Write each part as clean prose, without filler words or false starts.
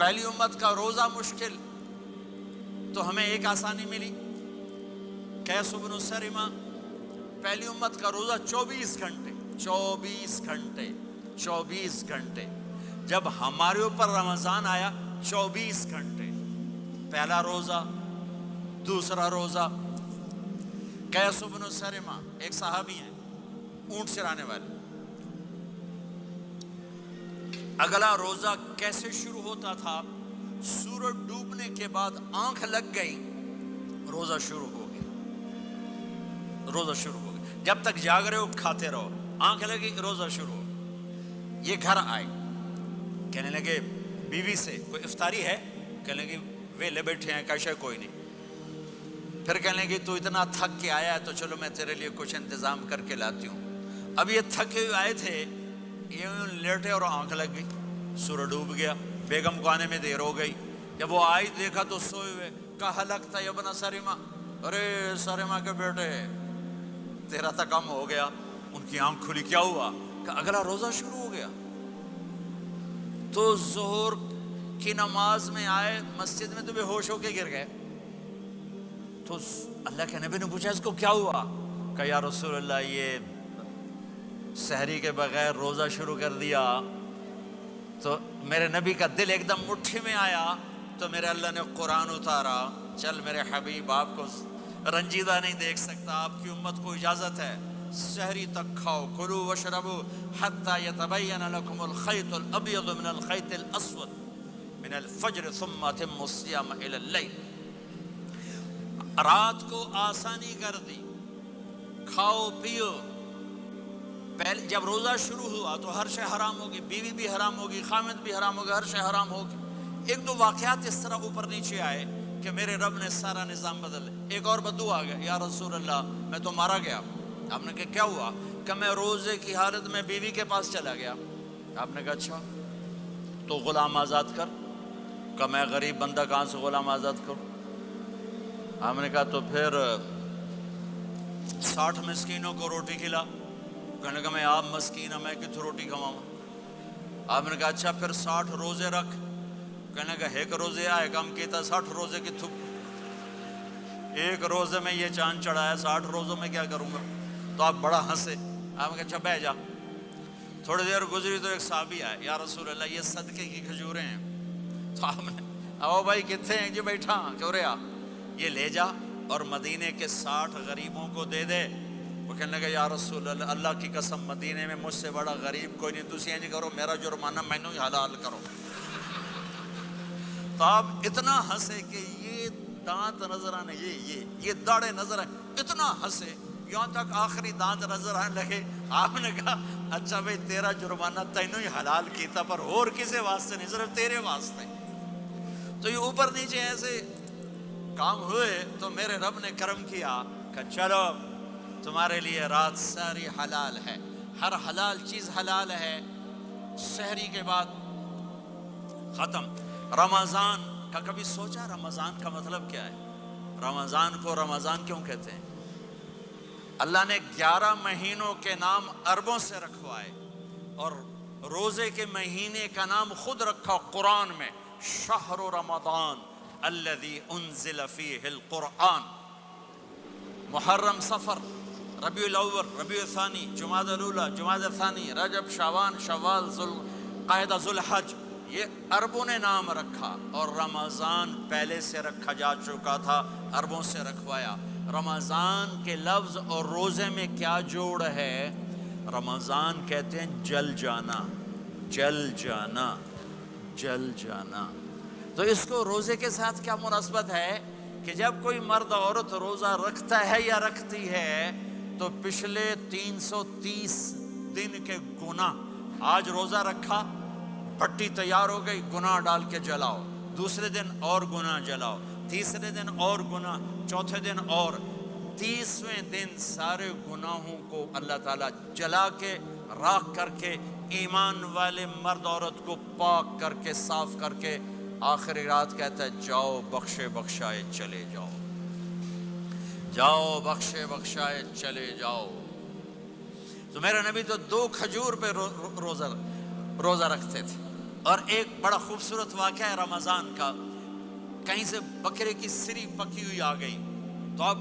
پہلی امت کا روزہ مشکل تو ہمیں ایک آسانی ملی، قیس بن سرمہ، پہلی امت کا روزہ 24 گھنٹے، جب ہمارے اوپر رمضان آیا 24 گھنٹے، پہلا روزہ، دوسرا روزہ۔ قیس بن سرمہ ایک صحابی ہیں، اونٹ چرانے والے، اگلا روزہ کیسے شروع ہوتا تھا؟ سورج ڈوبنے کے بعد آنکھ لگ گئی، روزہ شروع ہو گیا، جب تک جاگ رہے ہو کھاتے رہو، آنکھ لگی روزہ شروع ہو۔ یہ گھر آئے، کہنے لگے بیوی سے کوئی افطاری ہے؟ کہنے لگے ویلے بیٹھے ہیں، کیسے کوئی نہیں۔ پھر کہنے لگے تو اتنا تھک کے آیا ہے تو چلو میں تیرے لیے کچھ انتظام کر کے لاتی ہوں۔ اب یہ تھکے ہوئے آئے تھے، یہ لیٹے اور آنکھ لگ گئی، سورج ڈوب گیا، بیگم کو آنے میں دیر ہو گئی۔ جب وہ آئی دیکھا تو سوئے ہوئے، کہا لگتا ہے ابن سرمہ، ارے سرمہ کے بیٹے تیرا تو کم ہو گیا۔ ان کی آنکھ کھلی، کیا ہوا؟ کہ اگلا روزہ شروع ہو گیا۔ تو ظہر کی نماز میں آئے مسجد میں تو بے ہوش ہو کے گر گئے۔ تو اللہ کے نبی نے پوچھا اس کو کیا ہوا؟ کہ یا رسول اللہ یہ سحری کے بغیر روزہ شروع کر دیا۔ تو میرے نبی کا دل ایک دم مٹھی میں آیا، تو میرے اللہ نے قرآن اتارا، چل میرے حبیب آپ کو رنجیدہ نہیں دیکھ سکتا، آپ کی امت کو اجازت ہے سحری تک کھاؤ، کلوا واشربوا حتی یتبین لکم الخیط الابیض من الخیط الاسود من الفجر ثم اتموا الصیام الی اللیل۔ رات کو آسانی کر دی، کھاؤ پیو۔ پہلے جب روزہ شروع ہوا تو ہر شے حرام ہوگی، بیوی بھی حرام ہوگی، خامد بھی حرام ہوگی، ہر شے حرام ہوگی۔ ایک دو واقعات اس طرح اوپر نیچے آئے کہ میرے رب نے سارا نظام بدل۔ ایک اور بدو آ گیا، یا رسول اللہ میں تو مارا گیا۔ آپ نے کہا کیا ہوا؟ کہ میں روزے کی حالت میں بیوی کے پاس چلا گیا۔ آپ نے کہا اچھا تو غلام آزاد کر۔ کہ میں غریب بندہ کہاں سے غلام آزاد کروں؟ آپ نے کہا تو پھر 60 مسکینوں کو روٹی کھلا۔ کہنے لگا میں آپ مسکین ہوں، میں کتوں روٹی کھواؤں؟ آپ نے کہا اچھا پھر 60 روزے رکھ۔ کہنے لگا ایک روزے آئے کم کیتا 60 روزے کی تھپ، ایک روزے میں یہ چاند چڑھایا، 60 روزوں میں کیا کروں گا؟ تو آپ بڑا ہنسے۔ آپ نے کہا اچھا بہ جا۔ تھوڑی دیر گزری تو ایک صحابی آئے، یا رسول اللہ یہ صدقے کی کھجوریں ہیں۔ تو آپ نے او بھائی کتنے ہیں؟ جی بیٹھا کیوں رہا، یہ لے جا اور مدینے کے 60 غریبوں کو دے دے۔ وہ کہنے لگا یا رسول اللہ اللہ کی قسم مدینے میں مجھ سے بڑا غریب کوئی نہیں، تسی نہیں کرو، میرا جرمانہ مینوں ہی حلال کرو۔ تو آپ اتنا ہنسے کہ یہ دانت نظر آنے، یہ داڑے نظر آئے، اتنا ہنسے یہاں تک آخری دانت نظر آنے لگے۔ آپ نے کہا اچھا بھائی تیرا جرمانہ تینوں ہی حلال کیتا، پر اور کسے واسطے نہیں، صرف تیرے واسطے۔ تو یہ اوپر نیچے ایسے کام ہوئے تو میرے رب نے کرم کیا کہ چلو تمہارے لیے رات ساری حلال ہے، ہر حلال چیز حلال ہے۔ سحری کے بعد ختم۔ رمضان کا کبھی سوچا رمضان کا مطلب کیا ہے؟ رمضان کو رمضان کیوں کہتے ہیں؟ اللہ نے 11 مہینوں کے نام عربوں سے رکھوائے اور روزے کے مہینے کا نام خود رکھا قرآن میں، شہر رمضان الذی انزل فیہ القرآن۔ محرم، صفر، ربیع الاول، ربیع الثانی، جمادی الاولی، جمادی الثانی، رجب، شعبان، شوال، قعدہ، ذوالحج، یہ عربوں نے نام رکھا۔ اور رمضان پہلے سے رکھا جا چکا تھا، عربوں سے رکھوایا۔ رمضان کے لفظ اور روزے میں کیا جوڑ ہے؟ رمضان کہتے ہیں جل جانا، جل جانا، جل جانا۔ تو اس کو روزے کے ساتھ کیا مناسبت ہے کہ جب کوئی مرد عورت روزہ رکھتا ہے یا رکھتی ہے تو پچھلے 330 دن کے گناہ، آج روزہ رکھا، پٹی تیار ہو گئی، گناہ ڈال کے جلاؤ، دوسرے دن اور گناہ جلاؤ، تیسرے دن اور گناہ، چوتھے دن اور، 30ویں دن سارے گناہوں کو اللہ تعالیٰ جلا کے راکھ کر کے ایمان والے مرد عورت کو پاک کر کے صاف کر کے آخری رات کہتا ہے جاؤ بخشے بخشائے چلے جاؤ، جاؤ بخشے بخشائے چلے جاؤ۔ تو میرا نبی تو 2 کھجور پہ روزہ رکھتے تھے، اور ایک بڑا خوبصورت واقعہ ہے رمضان کا، کہیں سے بکرے کی سری پکی ہوئی آ گئی تو آپ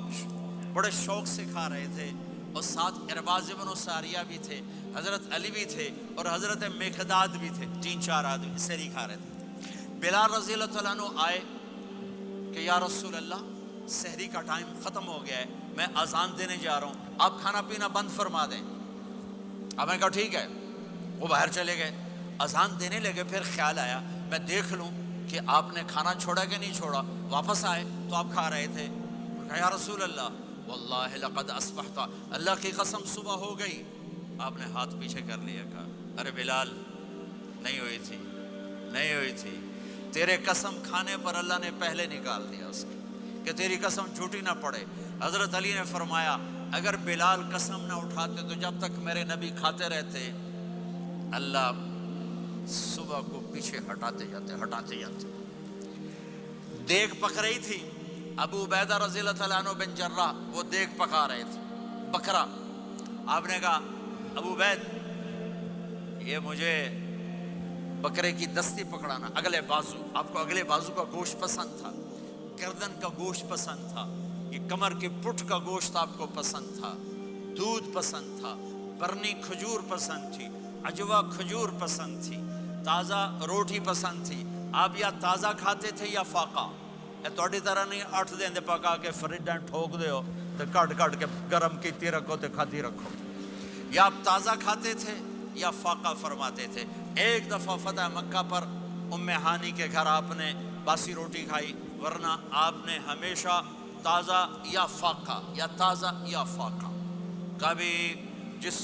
بڑے شوق سے کھا رہے تھے، اور ساتھ ارباز بن ساریہ بھی تھے، حضرت علی بھی تھے اور حضرت مقداد بھی تھے، 3-4 آدمی سری کھا رہے تھے۔ بلال رضی اللہ تعالیٰ عنہ آئے کہ یا رسول اللہ سحری کا ٹائم ختم ہو گیا ہے، میں اذان دینے جا رہا ہوں، آپ کھانا پینا بند فرما دیں۔ اب میں کہا ٹھیک ہے، وہ باہر چلے گئے، اذان دینے لگے، پھر خیال آیا میں دیکھ لوں کہ آپ نے کھانا چھوڑا کہ نہیں چھوڑا، واپس آئے تو آپ کھا رہے تھے، کہا یا رسول اللہ واللہ لقد اصبحت، اللہ کی قسم صبح ہو گئی۔ آپ نے ہاتھ پیچھے کر لیا، کہا ارے بلال نہیں ہوئی تھی، نہیں ہوئی تھی، تیرے قسم کھانے پر اللہ نے پہلے نکال دیا اس کی کہ تیری قسم جھوٹی نہ پڑے۔ حضرت علی نے فرمایا اگر بلال قسم نہ اٹھاتے تو جب تک میرے نبی کھاتے رہتے اللہ صبح کو پیچھے ہٹاتے جاتے۔ دیگ پک رہی تھی، ابو عبیدہ رضی اللہ تعالیٰ عنہ بن جراح وہ دیگ پکا رہے تھے، بکرا۔ آپ نے کہا ابو عبید یہ مجھے بکرے کی دستی پکڑانا، اگلے بازو، آپ کو اگلے بازو کا گوشت پسند تھا، گردن کا گوشت پسند تھا، یہ کمر کے پٹھ کا گوشت آپ کو پسند تھا، دودھ پسند تھا، برنی کھجور پسند تھی، عجوا کھجور پسند تھی، تازہ روٹی پسند تھی۔ آپ یا تازہ کھاتے تھے یا فاقہ، توڑی طرح نہیں 8 دن دے پکا کے فریڈاں ٹھوک دے ہو تو کٹ کے گرم کیتی رکھو تو کھاتی رکھو، یا آپ تازہ کھاتے تھے یا فاقہ فرماتے تھے۔ ایک دفعہ فتح مکہ پر ام ہانی کے گھر آپ نے باسی روٹی کھائی، ورنہ آپ نے ہمیشہ تازہ یا فاقہ یا تازہ یا فاقہ، کبھی جس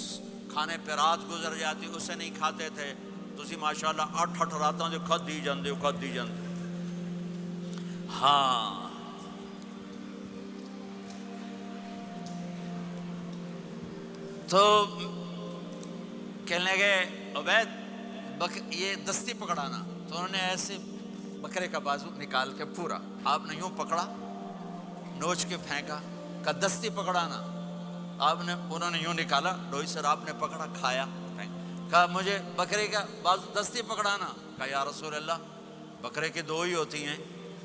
کھانے پہ رات گزر جاتی اسے نہیں کھاتے تھے۔ تسی ماشاءاللہ 8 راتوں جو کھد دی جاندے ہو۔ ہاں تو کہنے لگے عبید یہ دستی پکڑانا، تو انہوں نے ایسے بکرے کا بازو نکال کے پورا آپ نے یوں پکڑا، نوچ کے پھینکا، کہا دستی پکڑانا، انہوں نے یوں نکالا ڈوئی سر، آپ نے پکڑا کھایا، کہا مجھے بکرے کا بازو دستی پکڑانا، کہا یا رسول اللہ بکرے کی 2 ہی ہوتی ہیں۔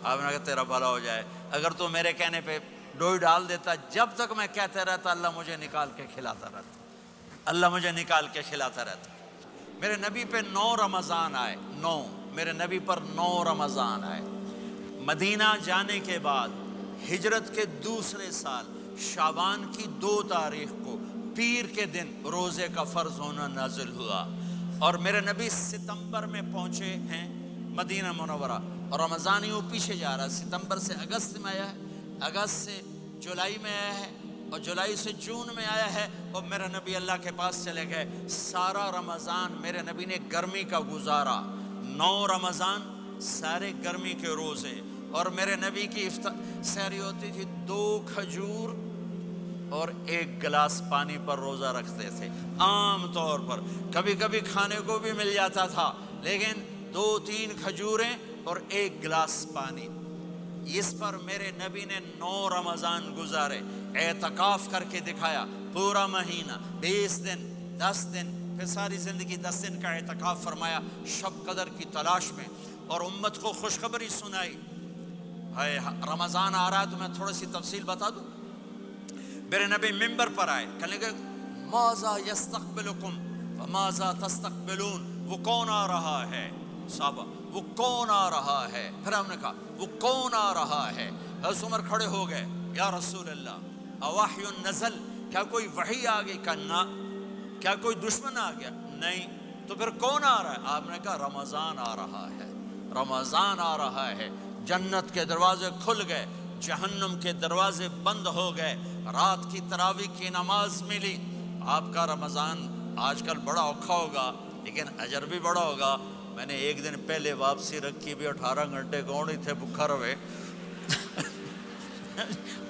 آپ نے کہا تیرا بھلا ہو جائے، اگر تو میرے کہنے پہ ڈوئی ڈال دیتا، جب تک میں کہتے رہتا اللہ مجھے نکال کے کھلاتا رہتا، اللہ مجھے نکال کے کھلاتا رہتا۔ میرے نبی پہ 9 رمضان آئے، 9 میرے نبی پر 9 رمضان آئے۔ مدینہ جانے کے بعد ہجرت کے دوسرے سال شعبان کی 2 تاریخ کو پیر کے دن روزے کا فرض ہونا نازل ہوا، اور میرے نبی ستمبر میں پہنچے ہیں مدینہ منورہ، اور رمضان یوں پیچھے جا رہا ہے، ستمبر سے اگست میں آیا ہے، اگست سے جولائی میں آیا ہے، اور جولائی سے جون میں آیا ہے، اور میرے نبی اللہ کے پاس چلے گئے۔ سارا رمضان میرے نبی نے گرمی کا گزارا، 9 رمضان سارے گرمی کے روزے، اور میرے نبی کی سحری ہوتی تھی 2 کھجور اور 1 گلاس پانی پر روزہ رکھتے تھے عام طور پر، کبھی کبھی کھانے کو بھی مل جاتا تھا، لیکن 2-3 کھجوریں اور 1 گلاس پانی۔ اس پر میرے نبی نے 9 رمضان گزارے، اعتکاف کر کے دکھایا، پورا مہینہ 20 دن 10 دن، پھر ساری زندگی 10 دن کا اعتکاف فرمایا شب قدر کی تلاش میں، اور امت کو خوشخبری سنائی۔ رمضان آ رہا ہے تو میں تھوڑی سی تفصیل بتا دوں۔ میرے نبی ممبر پر آئے، کہنے لگے ماذا یستقبلکم وماذا تستقبلون، وہ کون آ رہا ہے صحابہ، وہ کون آ رہا ہے؟ پھر ہم نے کہا وہ کون آ رہا ہے؟ حضرت عمر کھڑے ہو گئے، یا رسول اللہ اوحی نزل، کیا کوئی وحی آ گئی؟ کہا نہ۔ کیا کوئی دشمن آ گیا؟ نہیں۔ تو پھر کون آ رہا ہے؟ آپ نے کہا رمضان آ رہا ہے، رمضان آ رہا ہے۔ جنت کے دروازے کھل گئے، جہنم کے دروازے بند ہو گئے، رات کی تراویح کی نماز ملی۔ آپ کا رمضان آج کل بڑا اوکھا ہوگا لیکن اجر بھی بڑا ہوگا۔ میں نے 1 دن پہلے واپسی رکھی بھی، 18 گھنٹے کون ہی تھے بھوکا رہے۔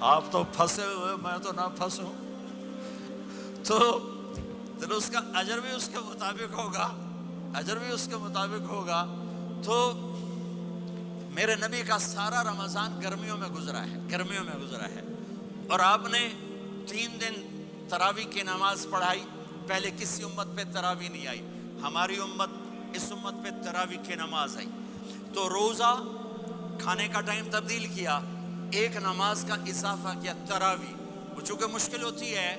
آپ تو پھنسے ہوئے، میں تو نہ پھنسوں، تو اس کا اجر بھی اس کے مطابق ہوگا، اجر بھی اس کے مطابق ہوگا۔ تو میرے نبی کا سارا رمضان گرمیوں میں گزرا ہے، گرمیوں میں گزرا ہے، اور آپ نے 3 دن تراویح کی نماز پڑھائی۔ پہلے کسی امت پہ تراویح نہیں آئی، ہماری امت اس امت پہ تراویح کی نماز آئی تو روزہ کھانے کا ٹائم تبدیل کیا، ایک نماز کا اضافہ کیا تراویح، وہ چونکہ مشکل ہوتی ہے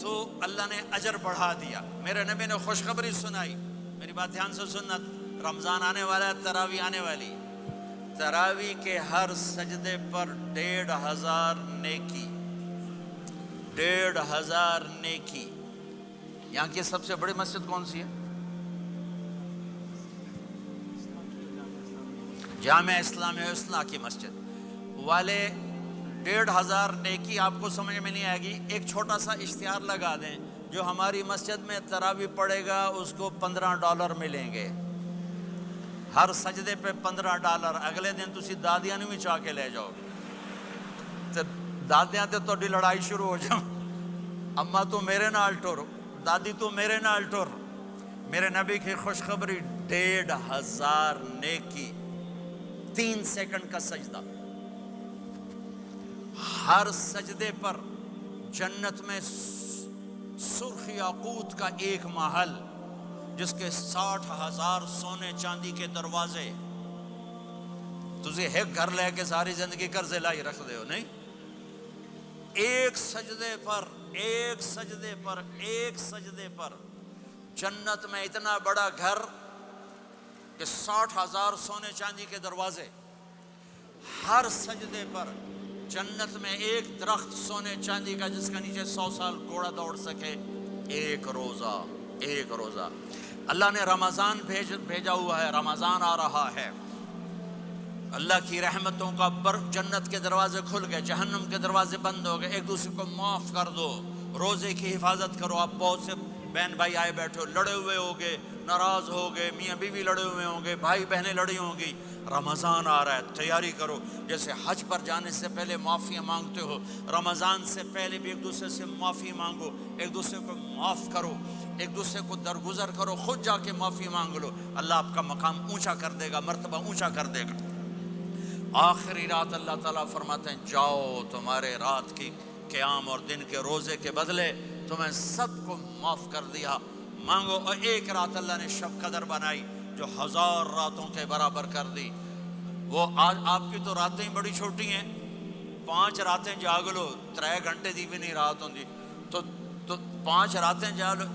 تو اللہ نے اجر بڑھا دیا۔ میرے نبی نے خوشخبری سنائی، میری بات دھیان سے سننا، رمضان آنے والا ہے، تراویح آنے والی، تراویح کے ہر سجدے پر 1500 نیکی، 1500 نیکی۔ یہاں کی سب سے بڑی مسجد کون سی ہے؟ جامع اسلامیہ اصلاح کی مسجد والے 1500 نیکی آپ کو سمجھ میں نہیں آئے گی۔ ایک چھوٹا سا اشتہار لگا دیں، جو ہماری مسجد میں تراویح پڑھے گا اس کو $15 ملیں گے، ہر سجدے پہ $15۔ اگلے دن تسی دادیاں نہیں چاہ کے لے جاؤ گے، دادیاں تے تھوڑی لڑائی شروع ہو جاؤ، اما تو میرے نال ٹر، دادی تو میرے نال ٹر۔ میرے نبی کی خوشخبری 1500 نیکی، 3 سیکنڈ کا سجدہ، ہر سجدے پر جنت میں سرخ یاقوت کا ایک محل جس کے 60,000 سونے چاندی کے دروازے۔ تجھے ایک گھر لے کے ساری زندگی قرضے لائی رکھ دے ہو نہیں، ایک سجدے پر، ایک سجدے پر، ایک سجدے پر جنت میں اتنا بڑا گھر کہ 60,000 سونے چاندی کے دروازے، ہر سجدے پر جنت میں ایک درخت سونے چاندی کا جس کا نیچے 100 سال گھوڑا دوڑ سکے، ایک روزہ، ایک روزہ۔ اللہ نے رمضان بھیجا ہوا ہے، رمضان آ رہا ہے، اللہ کی رحمتوں کا جنت کے دروازے کھل گئے، جہنم کے دروازے بند ہو گئے، ایک دوسرے کو معاف کر دو، روزے کی حفاظت کرو۔ آپ بہت سے بہن بھائی آئے بیٹھے ہو، لڑے ہوئے ہوگے، ناراض ہوگے، میاں بیوی لڑے ہوئے ہوں گے، بھائی بہنیں لڑی ہوں گی، رمضان آ رہا ہے، تیاری کرو۔ جیسے حج پر جانے سے پہلے معافیاں مانگتے ہو، رمضان سے پہلے بھی ایک دوسرے سے معافی مانگو، ایک دوسرے کو معاف کرو، ایک دوسرے کو درگزر کرو، خود جا کے معافی مانگ لو، اللہ آپ کا مقام اونچا کر دے گا، مرتبہ اونچا کر دے گا۔ آخری رات اللہ تعالیٰ فرماتے ہیں جاؤ، تمہارے رات کی قیام اور دن کے روزے کے بدلے تمہیں سب کو معاف کر دیا، مانگو۔ اور ایک رات اللہ نے شب قدر بنائی جو 1000 راتوں کے برابر کر دی۔ وہ آج آپ کی تو راتیں بڑی چھوٹی ہیں، 5 راتیں جاگ لو، 3 گھنٹے دی بھی نہیں رات ہوندی، تو 5 راتیں جاگ لو،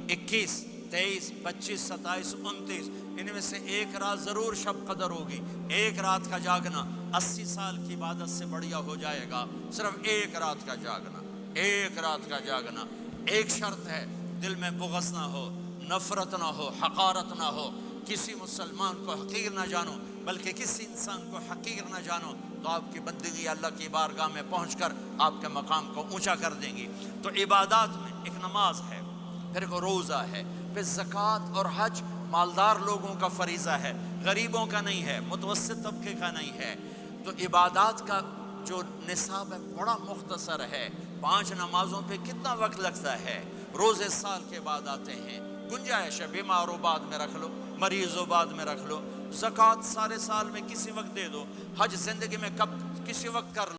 21 23 25 27 29، ان میں سے ایک رات ضرور شب قدر ہوگی۔ ایک رات کا جاگنا 80 سال کی عبادت سے بڑھیا ہو جائے گا، صرف ایک رات کا جاگنا، ایک رات کا جاگنا۔ ایک شرط ہے، دل میں بغض نہ ہو، نفرت نہ ہو، حقارت نہ ہو، کسی مسلمان کو حقیر نہ جانو، بلکہ کسی انسان کو حقیر نہ جانو، تو آپ کی بندگی اللہ کی بارگاہ میں پہنچ کر آپ کے مقام کو اونچا کر دیں گی۔ تو عبادات میں ایک نماز ہے، پھر ایک روزہ ہے، پھر زکوٰۃ اور حج مالدار لوگوں کا فریضہ ہے، غریبوں کا نہیں ہے، متوسط طبقے کا نہیں ہے۔ تو عبادات کا جو نصاب ہے بڑا مختصر ہے، 5 نمازوں پہ کتنا وقت لگتا ہے، روزے سال کے بعد آتے ہیں، گنجائش ہے، بیمار و بعد میں رکھ لو، مریض و بعد میں رکھ لو، زکوٰۃ سارے سال میں کسی وقت دے دو، حج زندگی میں کب کسی وقت کر لو۔